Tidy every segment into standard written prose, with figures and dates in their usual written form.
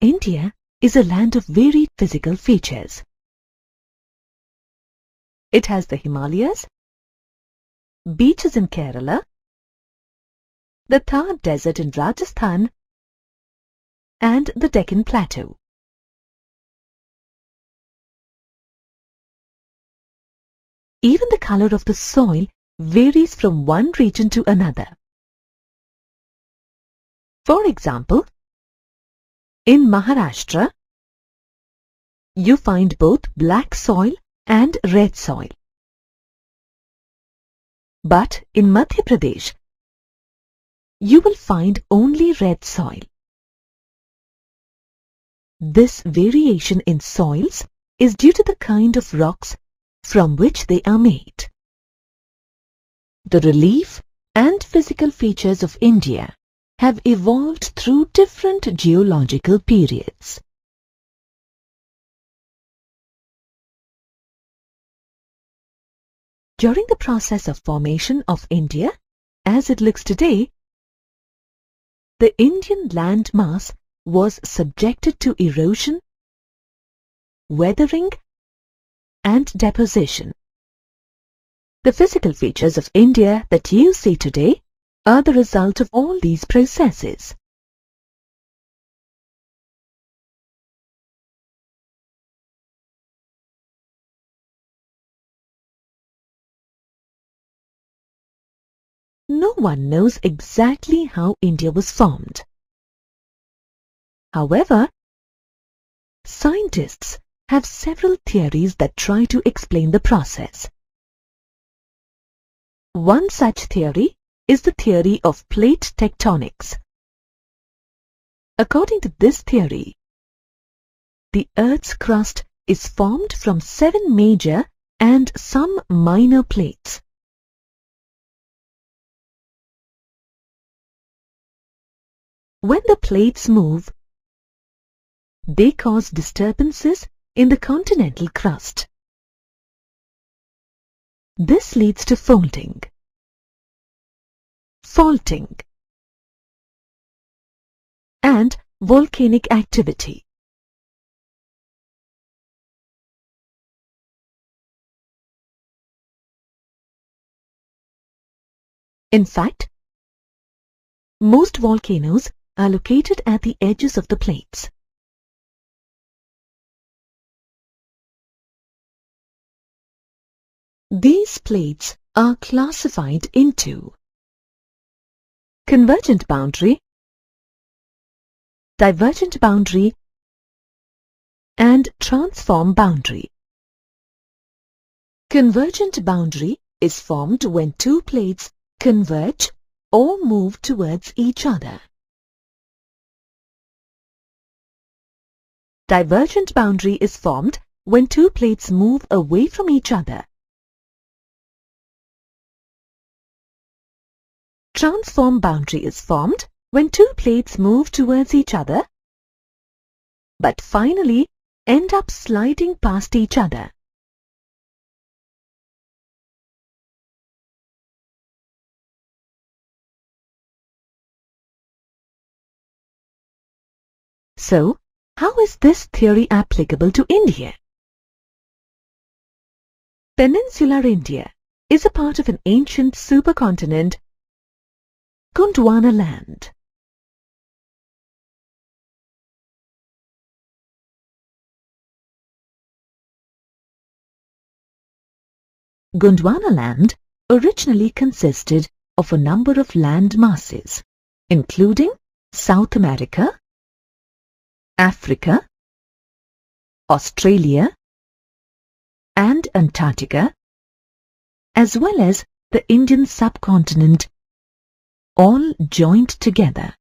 India is a land of varied physical features. It has the Himalayas, beaches in Kerala, the Thar Desert in Rajasthan, and the Deccan Plateau. Even the color of the soil varies from one region to another. For example, in Maharashtra, you find both black soil and red soil. But in Madhya Pradesh, you will find only red soil. This variation in soils is due to the kind of rocks from which they are made. The relief and physical features of India have evolved through different geological periods. During the process of formation of India, as it looks today, the Indian land mass was subjected to erosion, weathering, and deposition. The physical features of India that you see today are the result of all these processes. No one knows exactly how India was formed. However, scientists have several theories that try to explain the process. One such theory is the theory of plate tectonics. According to this theory, the Earth's crust is formed from 7 major and some minor plates. When the plates move, they cause disturbances in the continental crust. This leads to folding, faulting, and volcanic activity. In fact, most volcanoes are located at the edges of the plates. These plates are classified into convergent boundary, divergent boundary, and transform boundary. Convergent boundary is formed when two plates converge or move towards each other. Divergent boundary is formed when two plates move away from each other. Transform boundary is formed when two plates move towards each other, but finally end up sliding past each other. So, how is this theory applicable to India? Peninsular India is a part of an ancient supercontinent, Gondwana land. Gondwana land originally consisted of a number of land masses, including South America, Africa, Australia, and Antarctica, as well as the Indian subcontinent, all joined together.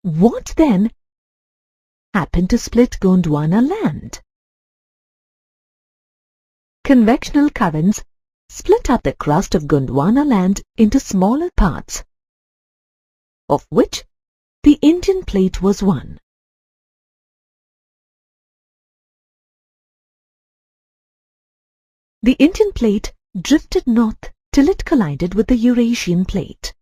What then happened to split Gondwana land? Convectional currents split up the crust of Gondwana land into smaller parts, of which the Indian plate was one. The Indian plate drifted north till it collided with the Eurasian plate.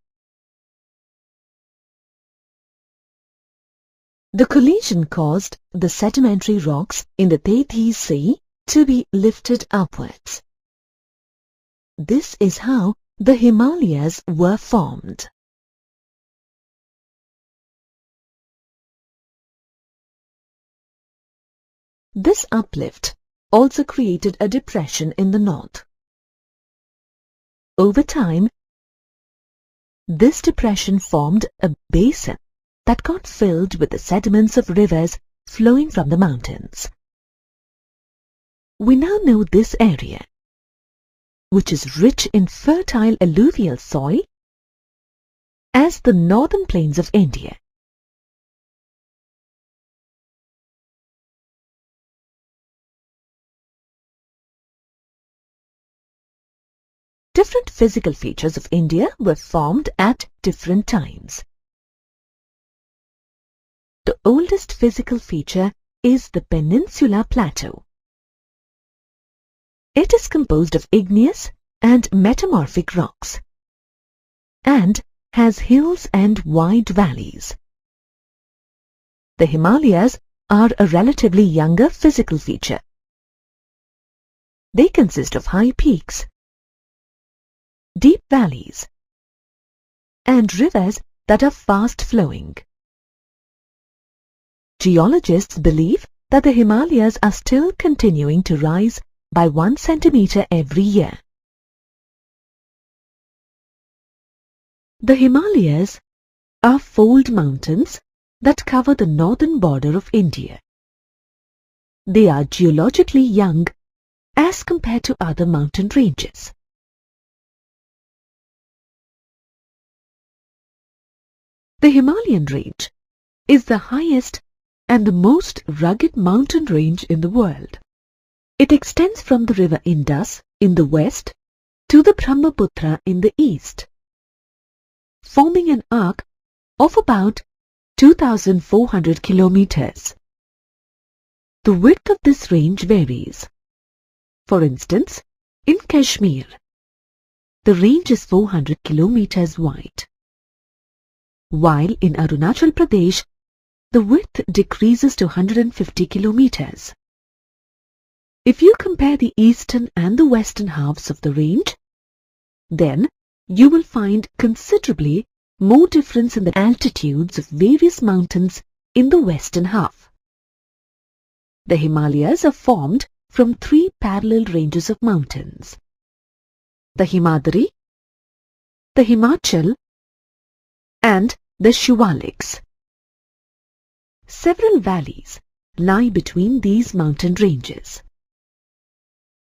The collision caused the sedimentary rocks in the Tethys Sea to be lifted upwards. This is how the Himalayas were formed. This uplift also created a depression in the north. Over time, this depression formed a basin that got filled with the sediments of rivers flowing from the mountains. We now know this area, which is rich in fertile alluvial soil, as the northern plains of India. Different physical features of India were formed at different times. The oldest physical feature is the Peninsular Plateau. It is composed of igneous and metamorphic rocks and has hills and wide valleys. The Himalayas are a relatively younger physical feature. They consist of high peaks, deep valleys, and rivers that are fast-flowing. Geologists believe that the Himalayas are still continuing to rise by 1 centimeter every year. The Himalayas are fold mountains that cover the northern border of India. They are geologically young as compared to other mountain ranges. The Himalayan range is the highest and the most rugged mountain range in the world. It extends from the river Indus in the west to the Brahmaputra in the east, forming an arc of about 2,400 kilometers. The width of this range varies. For instance, in Kashmir, the range is 400 kilometers wide, while in Arunachal Pradesh, the width decreases to 150 kilometers. If you compare the eastern and the western halves of the range, then you will find considerably more difference in the altitudes of various mountains in the western half. The Himalayas are formed from 3 parallel ranges of mountains: the Himadri, the Himachal, and the Shivaliks. Several valleys lie between these mountain ranges.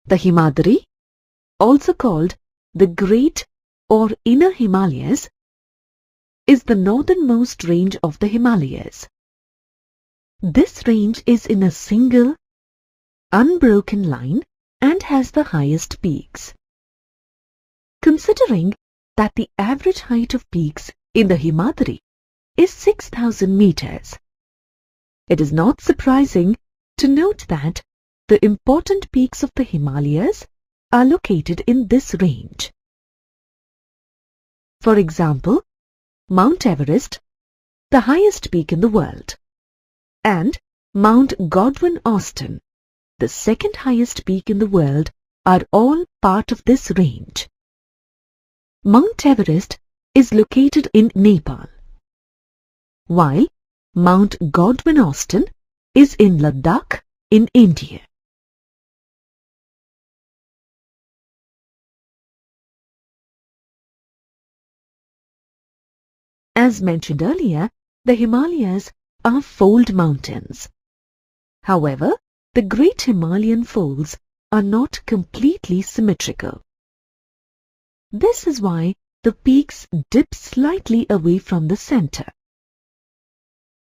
The Himadri, also called the Great or Inner Himalayas, is the northernmost range of the Himalayas. This range is in a single, unbroken line and has the highest peaks. Considering that the average height of peaks in the Himadri is 6,000 meters, it is not surprising to note that the important peaks of the Himalayas are located in this range. For example, Mount Everest, the highest peak in the world, and Mount Godwin-Austen, the second highest peak in the world, are all part of this range. Mount Everest is located in Nepal, while Mount Godwin-Austen is in Ladakh in India. As mentioned earlier, the Himalayas are fold mountains. However, the Great Himalayan folds are not completely symmetrical. This is why the peaks dip slightly away from the center.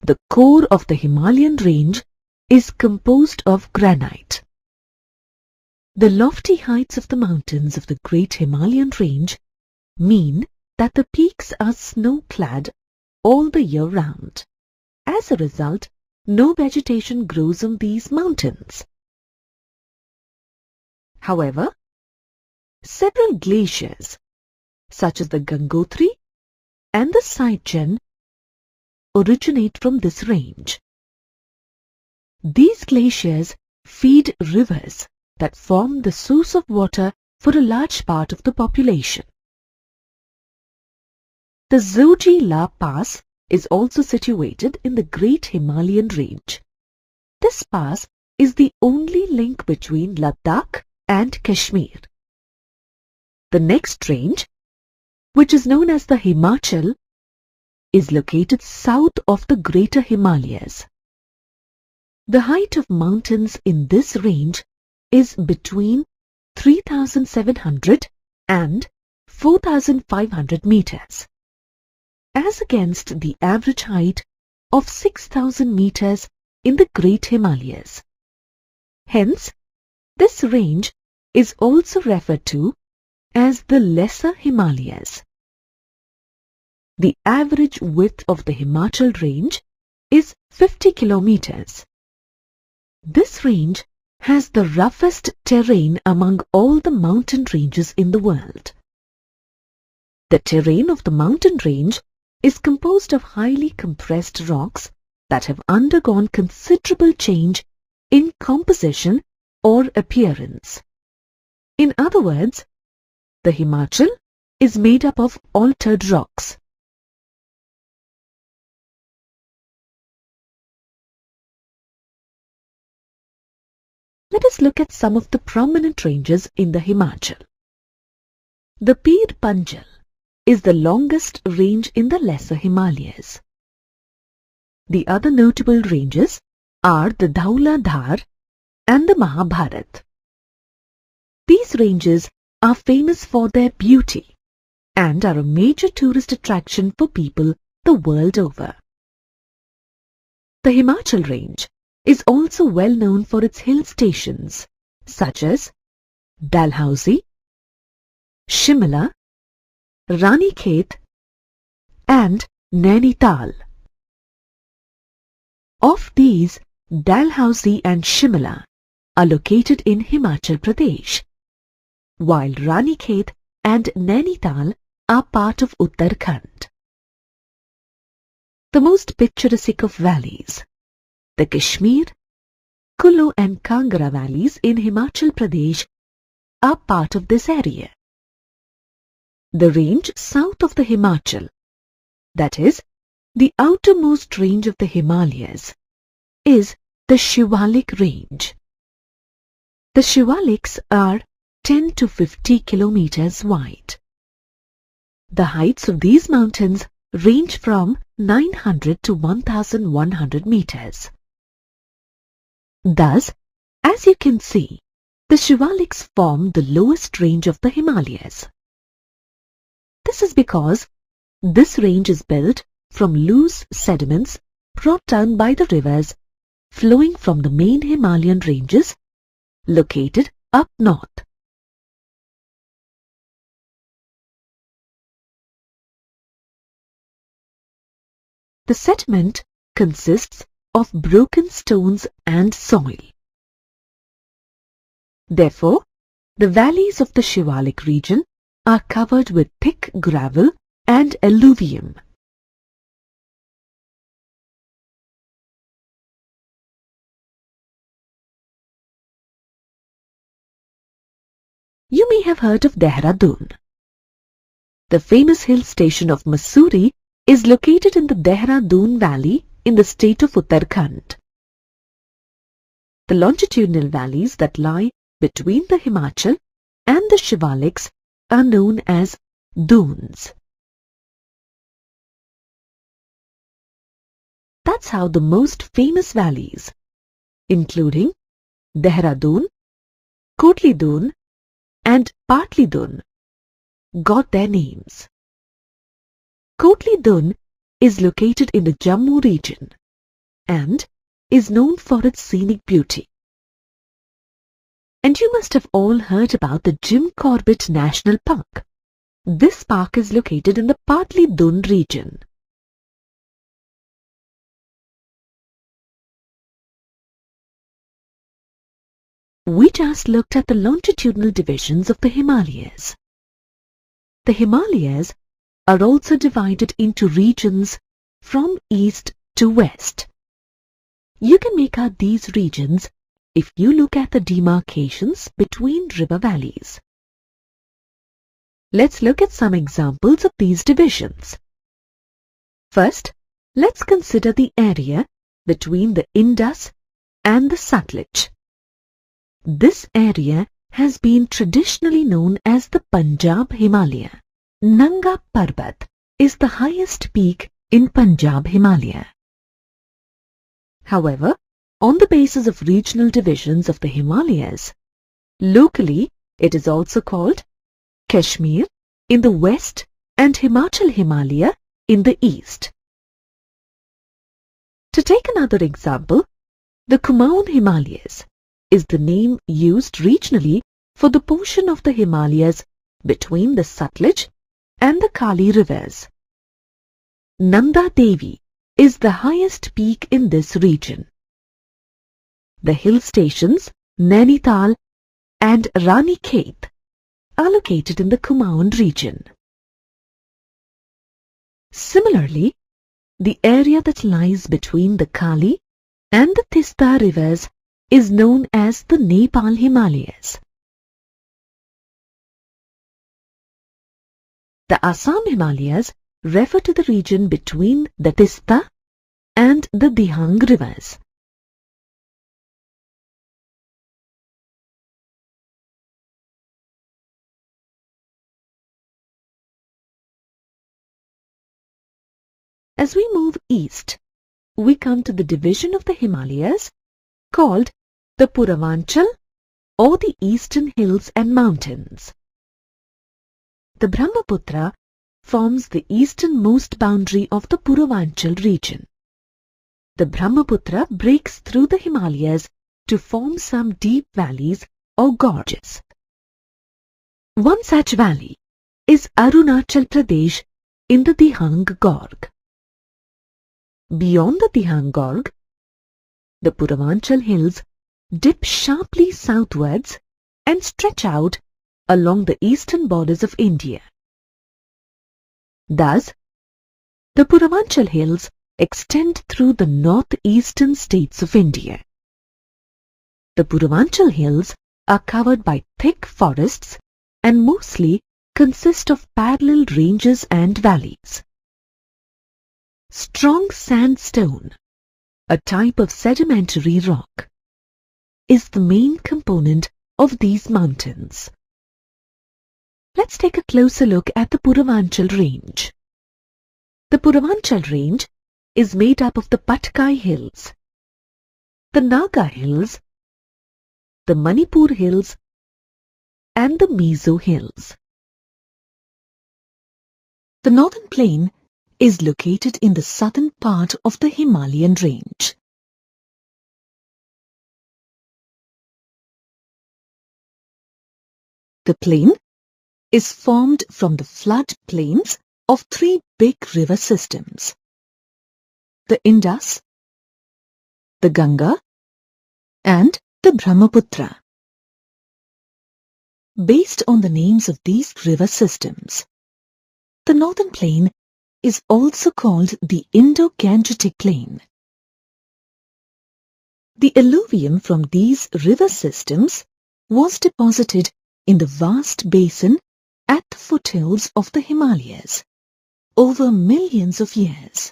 The core of the Himalayan range is composed of granite. The lofty heights of the mountains of the Great Himalayan range mean that the peaks are snow-clad all the year round. As a result, no vegetation grows on these mountains. However, several glaciers, such as the Gangotri and the Saichen, originate from this range. These glaciers feed rivers that form the source of water for a large part of the population. The Zoji La Pass is also situated in the Great Himalayan Range. This pass is the only link between Ladakh and Kashmir. The next range, which is known as the Himachal, is located south of the Greater Himalayas. The height of mountains in this range is between 3,700 and 4,500 meters, as against the average height of 6,000 meters in the Great Himalayas. Hence, this range is also referred to as the Lesser Himalayas. The average width of the Himachal range is 50 kilometers. This range has the roughest terrain among all the mountain ranges in the world. The terrain of the mountain range is composed of highly compressed rocks that have undergone considerable change in composition or appearance. In other words, the Himachal is made up of altered rocks. Let us look at some of the prominent ranges in the Himachal. The Pir Panjal is the longest range in the Lesser Himalayas. The other notable ranges are the Dhaula Dhar and the Mahabharat. These ranges are famous for their beauty and are a major tourist attraction for people the world over. The Himachal range is also well known for its hill stations such as Dalhousie, Shimla, Ranikhet and Nainital. Of these, Dalhousie and Shimla are located in Himachal Pradesh, while Ranikhet and Nainital are part of Uttarakhand. The most picturesque of valleys, the Kashmir, Kullu and Kangra valleys in Himachal Pradesh, are part of this area. The range south of the Himachal, that is, the outermost range of the Himalayas, is the Shivalik range. The Shivaliks are 10 to 50 kilometers wide. The heights of these mountains range from 900 to 1,100 meters. Thus, as you can see, the Shivaliks form the lowest range of the Himalayas. This is because this range is built from loose sediments brought down by the rivers flowing from the main Himalayan ranges located up north. The sediment consists of broken stones and soil. Therefore, the valleys of the Shivalik region are covered with thick gravel and alluvium. You may have heard of Dehradun. The famous hill station of Mussoorie is located in the Dehradun Valley in the state of Uttarakhand. The longitudinal valleys that lie between the Himachal and the Shivaliks are known as dunes. That's how the most famous valleys, including Dehradun, Kotli Dun and Patli Dun, got their names. Kotli Dun is located in the Jammu region and is known for its scenic beauty. And you must have all heard about the Jim Corbett National Park. This park is located in the Patli Dun region. We just looked at the longitudinal divisions of the Himalayas. The Himalayas are also divided into regions from east to west. You can make out these regions if you look at the demarcations between river valleys. Let's look at some examples of these divisions. First, let's consider the area between the Indus and the Satluj. This area has been traditionally known as the Punjab Himalaya. Nanga Parbat is the highest peak in Punjab Himalaya. However, on the basis of regional divisions of the Himalayas, locally it is also called Kashmir in the west and Himachal Himalaya in the east. To take another example, the Kumaon Himalayas is the name used regionally for the portion of the Himalayas between the Satluj and the Kali rivers. Nanda Devi is the highest peak in this region. The hill stations Nainital and Rani Khet are located in the Kumaon region. Similarly, the area that lies between the Kali and the Tista rivers is known as the Nepal Himalayas. The Assam Himalayas refer to the region between the Tista and the Dihang rivers. As we move east, we come to the division of the Himalayas called the Puravanchal or the Eastern Hills and Mountains. The Brahmaputra forms the easternmost boundary of the Puravanchal region. The Brahmaputra breaks through the Himalayas to form some deep valleys or gorges. One such valley is Arunachal Pradesh in the Dihang Gorge. Beyond the Dihang Gorge, the Puravanchal hills dip sharply southwards and stretch out along the eastern borders of India. Thus, the Puravanchal hills extend through the northeastern states of India. The Puravanchal hills are covered by thick forests and mostly consist of parallel ranges and valleys. Strong sandstone, a type of sedimentary rock, is the main component of these mountains. Let's take a closer look at the Puravanchal range. The Puravanchal range is made up of the Patkai Hills, the Naga Hills, the Manipur Hills, and the Mizo Hills. The northern plain is located in the southern part of the Himalayan range. The plain is formed from the flood plains of three big river systems: the Indus, the Ganga, and the Brahmaputra. Based on the names of these river systems, the northern plain is also called the Indo-Gangetic Plain. The alluvium from these river systems was deposited in the vast basin at the foothills of the Himalayas over millions of years.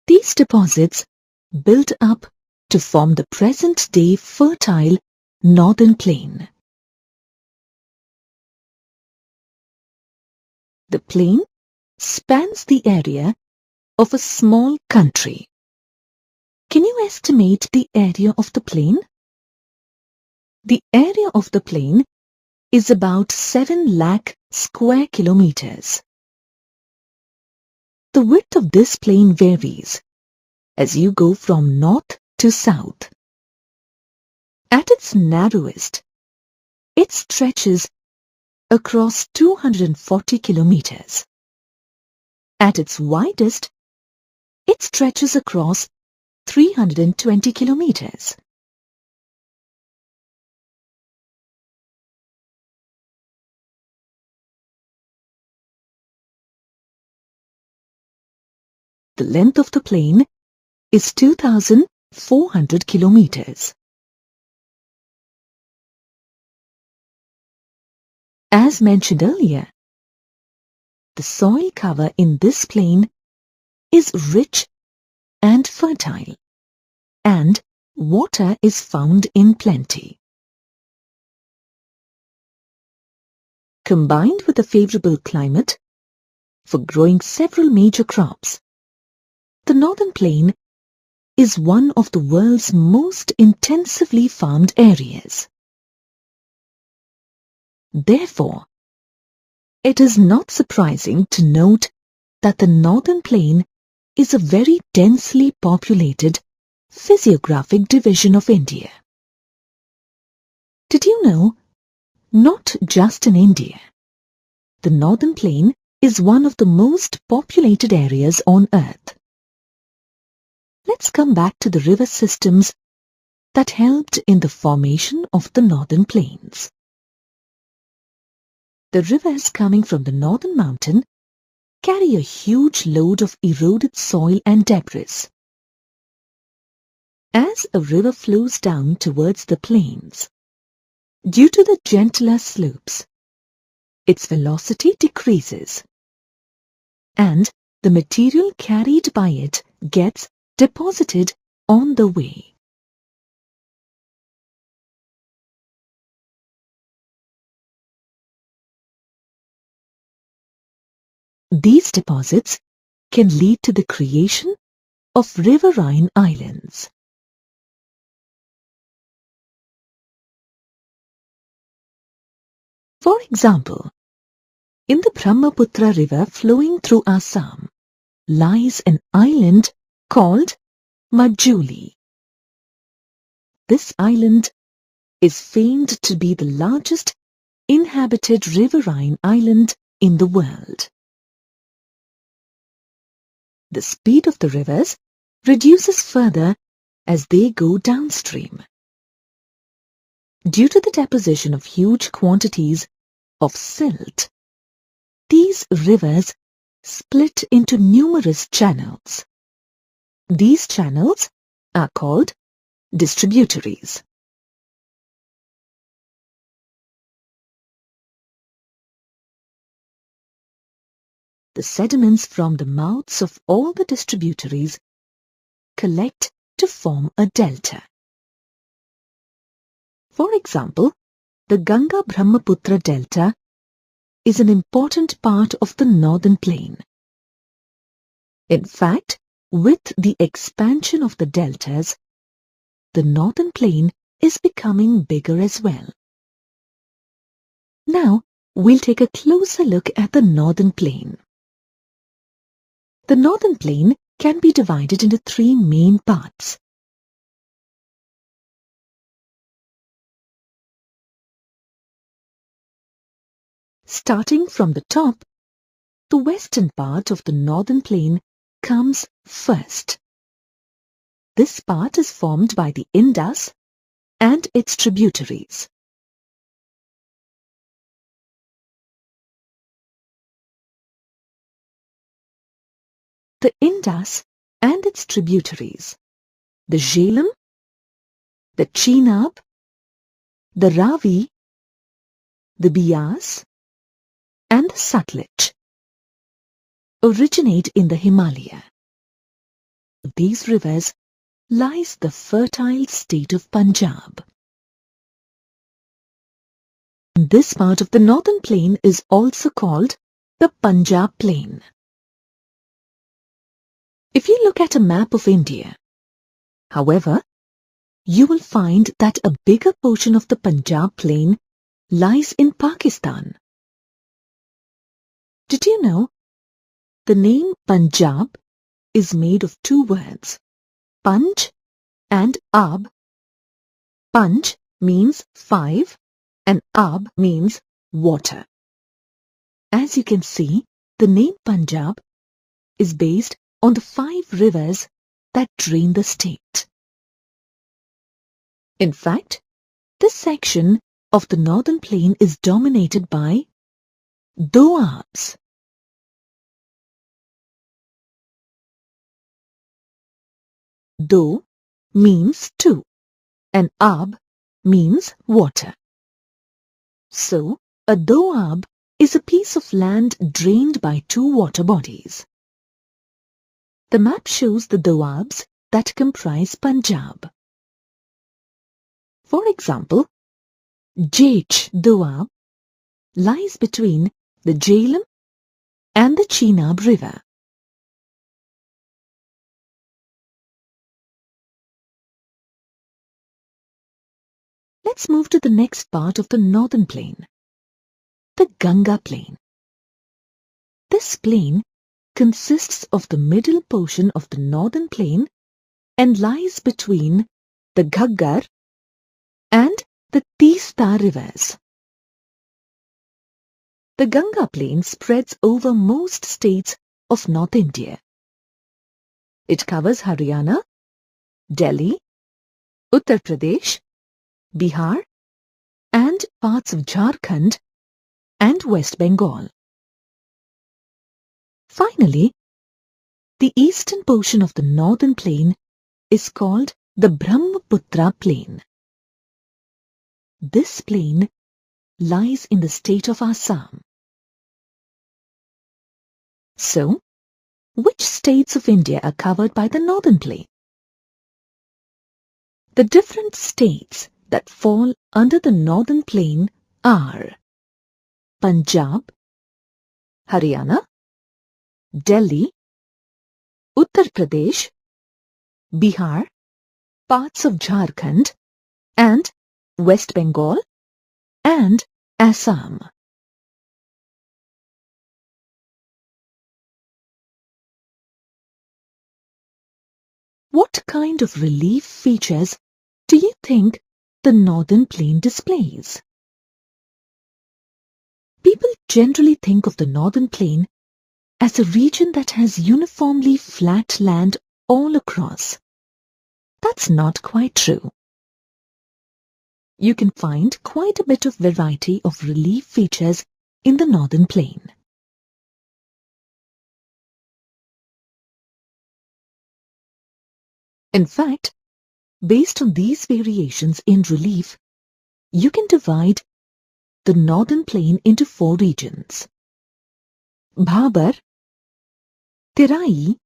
These deposits built up to form the present-day fertile northern plain. The plain spans the area of a small country. Can you estimate the area of the plain? The area of the plain is about 7 lakh square kilometers. The width of this plain varies as you go from north to south. At its narrowest, it stretches across 240 kilometers. At its widest, it stretches across 320 kilometers. The length of the plain is 2,400 kilometers. As mentioned earlier, the soil cover in this plain is rich and fertile, and water is found in plenty. Combined with a favorable climate for growing several major crops, the northern plain is one of the world's most intensively farmed areas. Therefore, it is not surprising to note that the northern plain is a very densely populated physiographic division of India. Did you know, not just in India, the northern plain is one of the most populated areas on earth. Let's come back to the river systems that helped in the formation of the northern plains. The rivers coming from the northern mountain carry a huge load of eroded soil and debris. As a river flows down towards the plains, due to the gentler slopes, its velocity decreases, and the material carried by it gets deposited on the way. These deposits can lead to the creation of riverine islands. For example, in the Brahmaputra river flowing through Assam lies an island called Majuli. This island is famed to be the largest inhabited riverine island in the world. The speed of the rivers reduces further as they go downstream. Due to the deposition of huge quantities of silt, these rivers split into numerous channels. These channels are called distributaries. The sediments from the mouths of all the distributaries collect to form a delta. For example, the Ganga-Brahmaputra delta is an important part of the northern plain. In fact, with the expansion of the deltas, the northern plain is becoming bigger as well. Now, we'll take a closer look at the northern plain. The northern plain can be divided into three main parts. Starting from the top, the western part of the northern plain comes first. This part is formed by the Indus and its tributaries. The Indus and its tributaries, the Jhelum, the Chenab, the Ravi, the Beas, and the Sutlej, originate in the Himalaya. These rivers lies the fertile state of Punjab. This part of the northern plain is also called the Punjab Plain. If you look at a map of India, however, you will find that a bigger portion of the Punjab Plain lies in Pakistan. Did you know? The name Punjab is made of two words, Panj and Ab. Panj means 5 and Ab means water. As you can see, the name Punjab is based on the 5 rivers that drain the state. In fact, this section of the northern plain is dominated by doabs. Do means two and ab means water. So, a doab is a piece of land drained by 2 water bodies. The map shows the doabs that comprise Punjab. For example, Jech Doab lies between the Jhelum and the Chenab river. Let's move to the next part of the northern plain, the Ganga plain. This plain consists of the middle portion of the northern plain and lies between the Ghaggar and the Teesta rivers. The Ganga plain spreads over most states of North India. It covers Haryana, Delhi, Uttar Pradesh, Bihar, and parts of Jharkhand and West Bengal. Finally, the eastern portion of the northern plain is called the Brahmaputra plain. This plain lies in the state of Assam. So, which states of India are covered by the northern plain? The different states that fall under the northern plain are Punjab, Haryana, Delhi, Uttar Pradesh, Bihar, parts of Jharkhand, and West Bengal, and Assam. What kind of relief features do you think the northern plain displays? People generally think of the northern plain as a region that has uniformly flat land all across. That's not quite true. You can find quite a bit of variety of relief features in the northern plain. In fact, based on these variations in relief, you can divide the northern plain into 4 regions: Bhabar, Terai,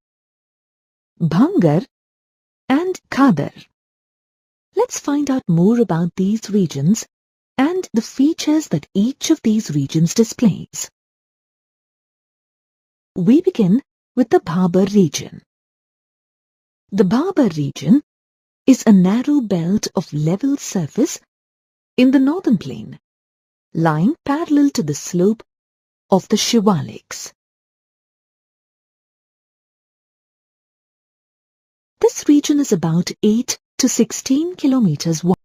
Bhangar, and Khadar. Let's find out more about these regions and the features that each of these regions displays. We begin with the Bhabar region. The Bhabar region is a narrow belt of level surface in the northern plain, lying parallel to the slope of the Shivaliks. This region is about 8 to 16 kilometers wide.